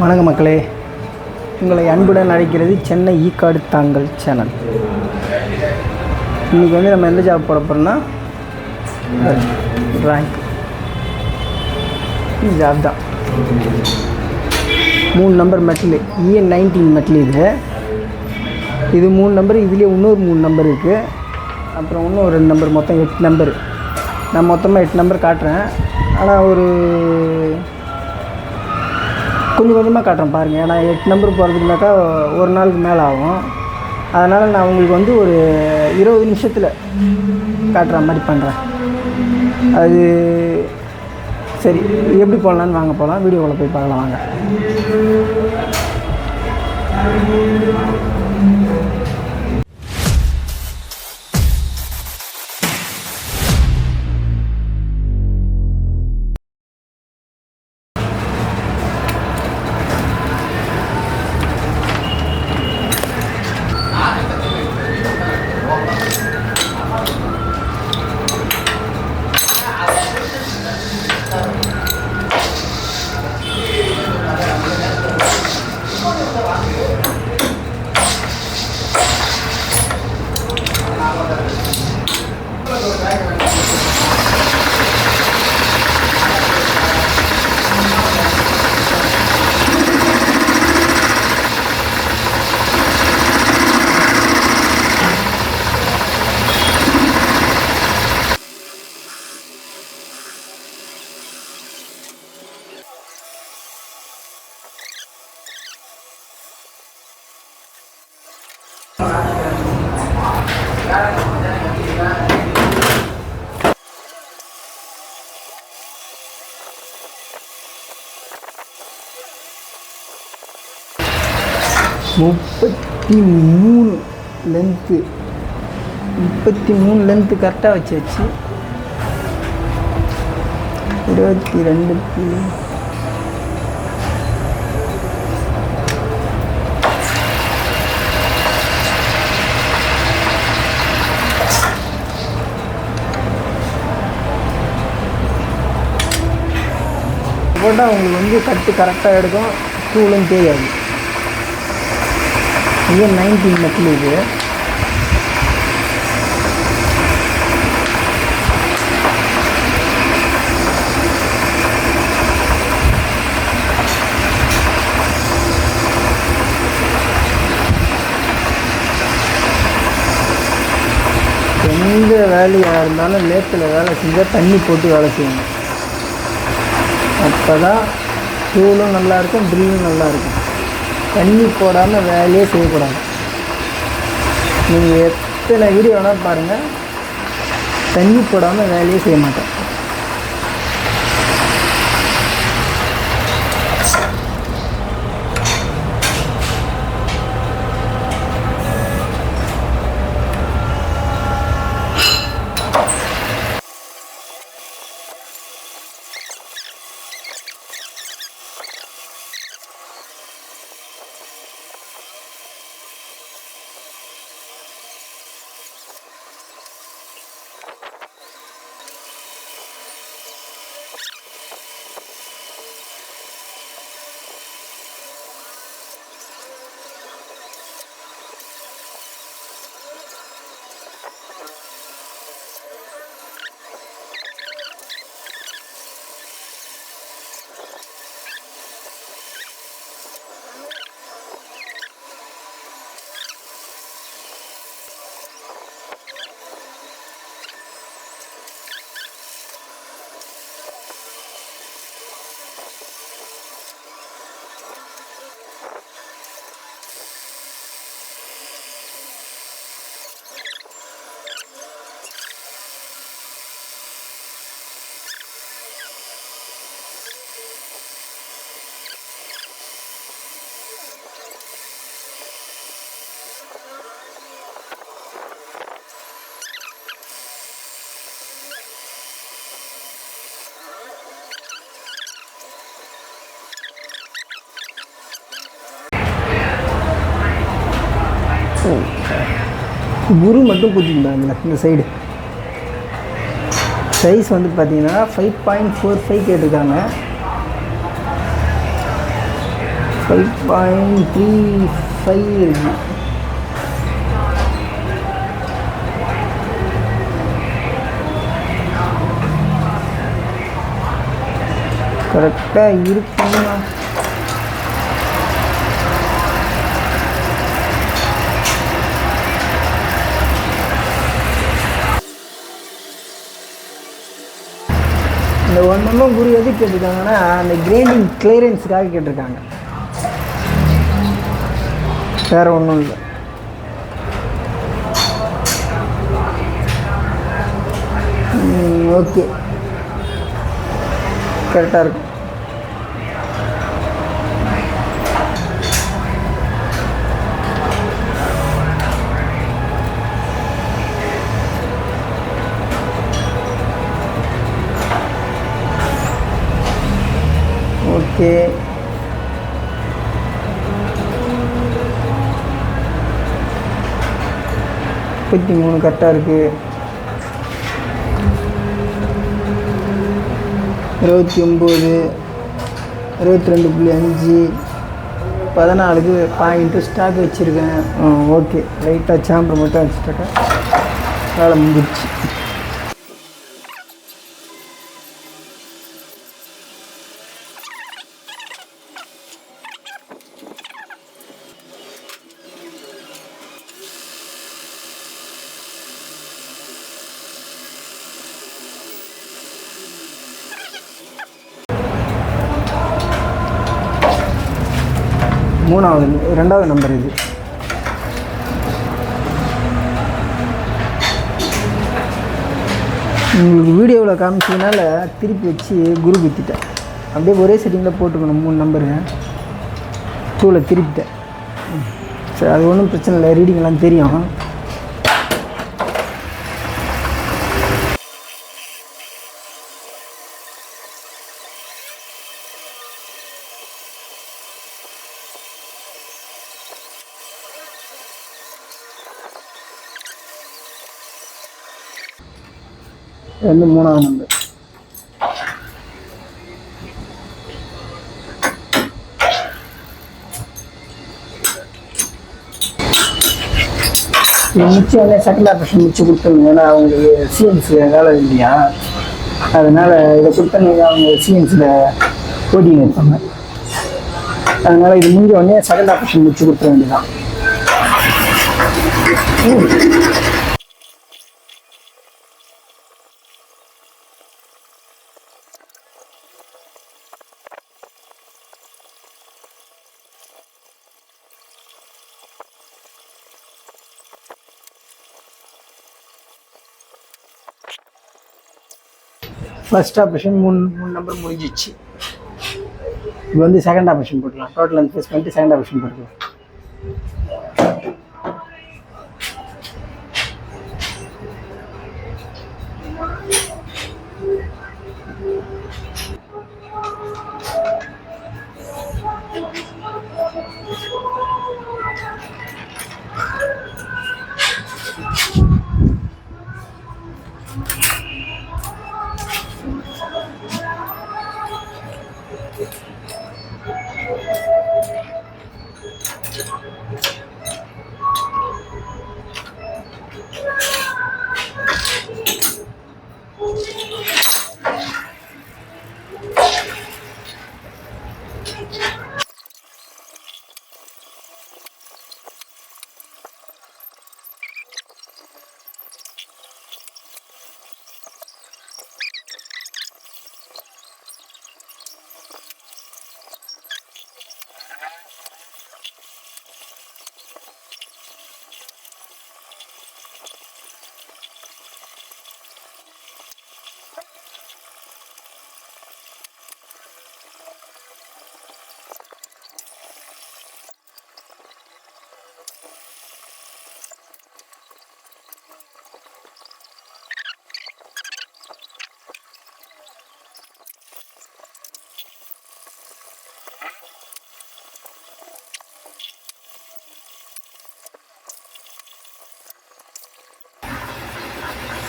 வணக்கம் மக்களே, உங்களை அன்புடன் அழைக்கிறது சென்னை ஈக்காடு தாங்கல் சேனல். இன்றைக்கி வந்து நம்ம எந்த ஜாப் போட போகிறோம்னா ரேங்க் ஜாப் தான். 3 நம்பர் மெட்டல் EN19 மெட்டல். இது 3 நம்பர். இதுலேயே இன்னொரு 3 நம்பர் இருக்குது. அப்புறம் இன்னும் ஒரு 2 நம்பர், மொத்தம் 8 நம்பர். நான் மொத்தமாக 8 நம்பர் காட்டுறேன். ஆனால் கொஞ்சம் கொஞ்சமாக காட்டுறேன் பாருங்கள். ஏன்னா 8 நம்பர் போகிறதுக்குனாக்கா ஒரு நாளுக்கு மேலே ஆகும். அதனால் நான் உங்களுக்கு வந்து ஒரு 20 நிமிஷத்தில் காட்டுற மாதிரி பண்ணுறேன். அது சரி, எப்படி போடலான்னு வாங்க போகலாம். வீடியோவில் போய் பார்க்கலாம் வாங்க. லென்த்து 33 லென்த்து கரெக்டாக வச்சு 22 போட்டால் உங்களுக்கு வந்து கட்டு கரெக்டாக எடுக்கும். டூலும் தெரியாது. EN19 மெட்டல் இது. எந்த வேலையாக இருந்தாலும் லேத்தில் வேலை செஞ்சால் தண்ணி போட்டு வேலை செய்யணும். அப்போ தான் டூலும் நல்லாயிருக்கும், ட்ரில்லும் நல்லாயிருக்கும். தண்ணி போடாமல் வேலையே செய்யக்கூடாது. நீங்கள் எத்தனை வீடியோ வேணால் பாருங்கள், தண்ணி போடாமல் வேலையே செய்ய மாட்டேன். குரு மட்டும் குத்திக்கிட்டாங்க. இந்த சைடு சைஸ் வந்து பார்த்தீங்கன்னா 5.45 கேட்டிருக்காங்க. 5.35 இருக்கு. கரெக்டாக இருக்குன்னா இந்த ஒன்றும் குறி எது கேட்டிருக்காங்கன்னா அந்த கிரைண்டிங் கிளியரன்ஸுக்காக கேட்டிருக்காங்க, வேறு ஒன்றும் இல்லை. ஓகே, கரெக்டாக இருக்கும். ஓகே, 33 கரெக்டாக இருக்குது. 29, 22.5, 14க்கு பாயிண்ட்டு ஸ்டாக் வச்சுருக்கேன். ஓகே, லைட்டாக சாம்பர் மட்டும் வச்சுட்டாக்கா வேலை முடிஞ்சிடுச்சு. ரெண்டாவது நம்பர் இது. உங்களுக்கு வீடியோவில் காமிச்சதுனால திருப்பி வச்சு குரு குத்திட்டேன். அப்படியே ஒரே செட்டிங்கில் போட்டுக்கணும் 3 நம்பரு. 2ல் திருப்பிட்டேன். சரி, அது ஒன்றும் பிரச்சனை இல்லை, ரீடிங்லாம் தெரியும். இது வந்து 3வது நம்பர். மிச்சம் வந்து செகண்ட் ஆப்ரேஷன் முடிச்சு கொடுத்துருங்க. ஏன்னா அவங்களுக்கு சிஎன்ஸில் வேலை இல்லையா, அதனால் இதை கொடுத்தவங்க அவங்க சிஎன்ஸில் ஓட்டின்னு இருப்பாங்க. அதனால் இது முடிஞ்ச உடனே செகண்ட் ஆப்ரேஷன் முடிச்சு கொடுத்துட வேண்டியதான். ஃபர்ஸ்ட் ஆப்ரேஷன் 3 நம்பர் முடிஞ்சிச்சு. இப்போ வந்து செகண்ட் ஆப்ரேஷன் போட்டுக்கலாம். டோட்டல் அந்த ஃபேஸ் பண்ணிட்டு செகண்ட் ஆப்ரேஷன் போட்டுக்கலாம்.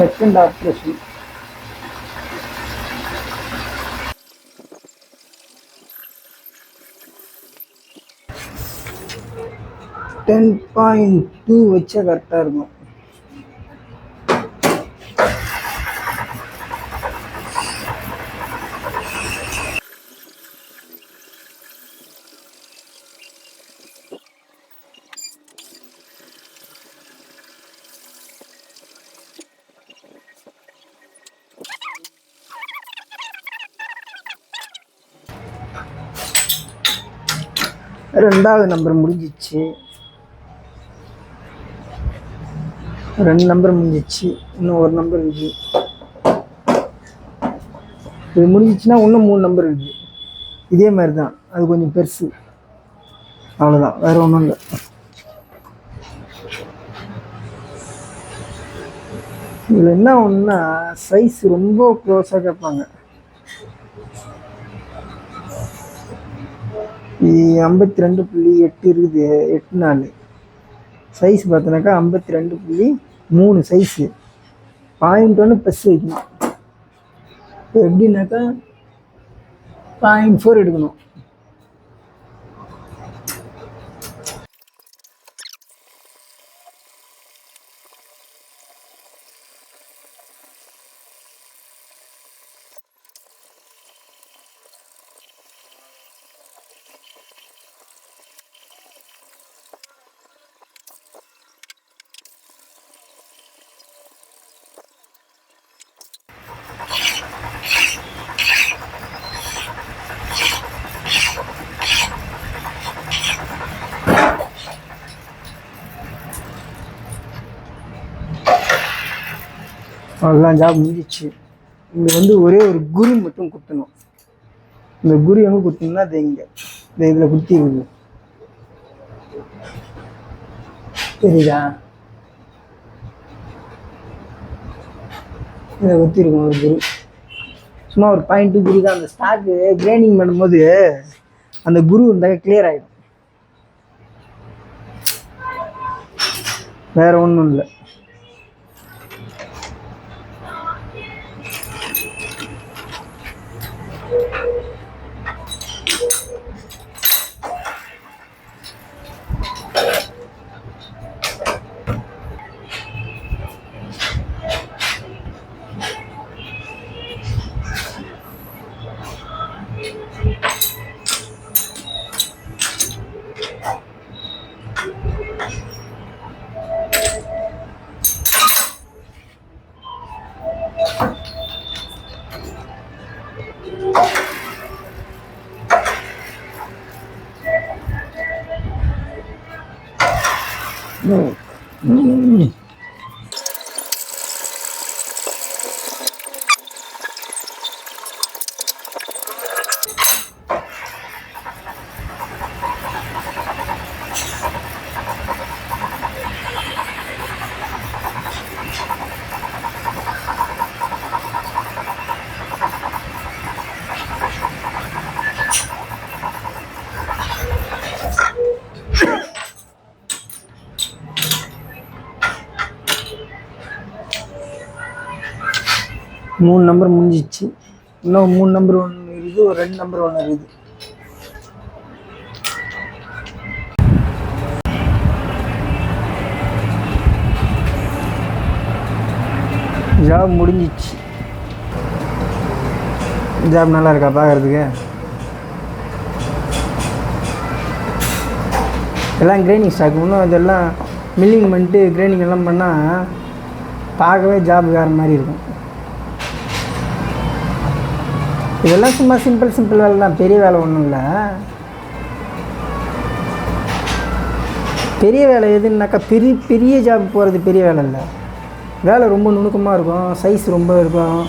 செகண்ட் ஆப்ரேஷன் 10.2 வச்சா கரெக்டாக இருக்கும். ரெண்டாவது நம்பர் முடிஞ்சிச்சு. 2 நம்பர் முடிஞ்சிச்சு. இன்னும் ஒரு நம்பர் இருக்குது. இது முடிஞ்சிச்சுன்னா இன்னும் 3 நம்பர் இருக்குது. இதே மாதிரி தான், அது கொஞ்சம் பெருசு. அவ்வளோதான், வேறு ஒன்றும் இல்லை. இதில் என்ன ஒன்றுனா சைஸ் ரொம்ப க்ளோஸாக கேட்பாங்க. 52.8 இருக்குது, 8.4 சைஸ் பார்த்தோன்னாக்கா 52.3 சைஸு. 0.1 ப்ளஸ் வைக்கணும். இப்போ எப்படின்னாக்கா 0.4 எடுக்கணும். அவ்வளோதான், ஜாப் முடிஞ்சிச்சு. இங்கே வந்து ஒரே ஒரு குரு மட்டும் குத்தணும். இந்த குரு எங்கே குத்தணும்னா அது இங்கே இந்த இதில் குத்தி இருக்குது, தெரியுதா? இதில் குத்திருக்கோம் ஒரு குரு. சும்மா ஒரு 0.2 குரு தான். அந்த ஸ்டாக்கு கிரைண்டிங் பண்ணும்போது அந்த குரு இருந்தால் கிளியர் ஆகிடும், வேறு ஒன்றும் இல்லை. மூணு நம்பர் முடிஞ்சிச்சு. இன்னும் 3 நம்பர் ஒன்று இருக்குது, ஒரு 2 நம்பர் ஒன்று இருக்குது. ஜாப் முடிஞ்சிச்சு. ஜாப் நல்லா இருக்கா பார்க்குறதுக்கு? எல்லாம் கிரைண்டிங் ஸ்டாக். இன்னும் இதெல்லாம் மில்லிங் பண்ணிட்டு கிரைண்டிங் எல்லாம் பண்ணால் பார்க்கவே ஜாப் வேறு மாதிரி இருக்கும். இதெல்லாம் சும்மா சிம்பிள் வேலை தான், பெரிய வேலை ஒன்றும் இல்லை. பெரிய வேலை எதுன்னாக்கா பெரிய ஜாப் போகிறது பெரிய வேலை இல்லை. வேலை ரொம்ப நுணுக்கமாக இருக்கும், சைஸ் ரொம்ப இருக்கும்,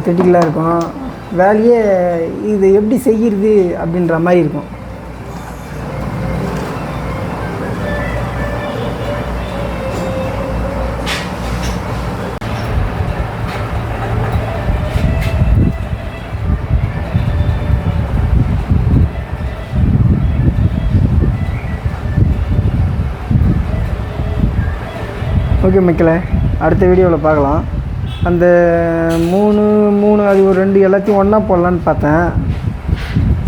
கிரிட்டிக்கலாக இருக்கும். வேலையே இது எப்படி செய்கிறது அப்படின்ற மாதிரி இருக்கும். ஓகே மக்களே, அடுத்த வீடியோவில் பார்க்கலாம். அந்த 3 அது ஒரு 2 எல்லாத்தையும் ஒன்றா போடலான்னு பார்த்தேன்.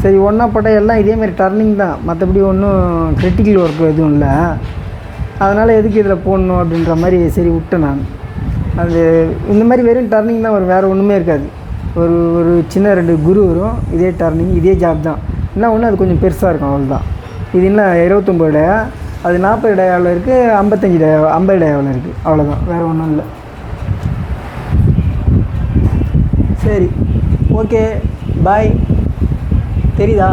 சரி ஒன்றா போட்டால் எல்லாம் இதேமாதிரி டர்னிங் தான், மற்றபடி ஒன்றும் கிரிட்டிக்கல் ஒர்க் எதுவும் இல்லை. அதனால் எதுக்கு இதில் போடணும் அப்படின்ற மாதிரி சரி விட்டேன் நான். அது இந்த மாதிரி வெறும் டர்னிங் தான் வரும், வேறு ஒன்றுமே இருக்காது. ஒரு சின்ன 2 குரு வரும், இதே டர்னிங் இதே ஜாப் தான். என்ன ஒன்று அது கொஞ்சம் பெருசாக இருக்கும், அவ்வளோதான். இது என்ன 29 டயா, அது 40 டயாவில் இருக்குது, 50 டயாவில் இருக்குது, அவ்வளோதான், வேறு ஒன்றும் இல்லை. சரி, ஓகே, பாய். தெரியுதா?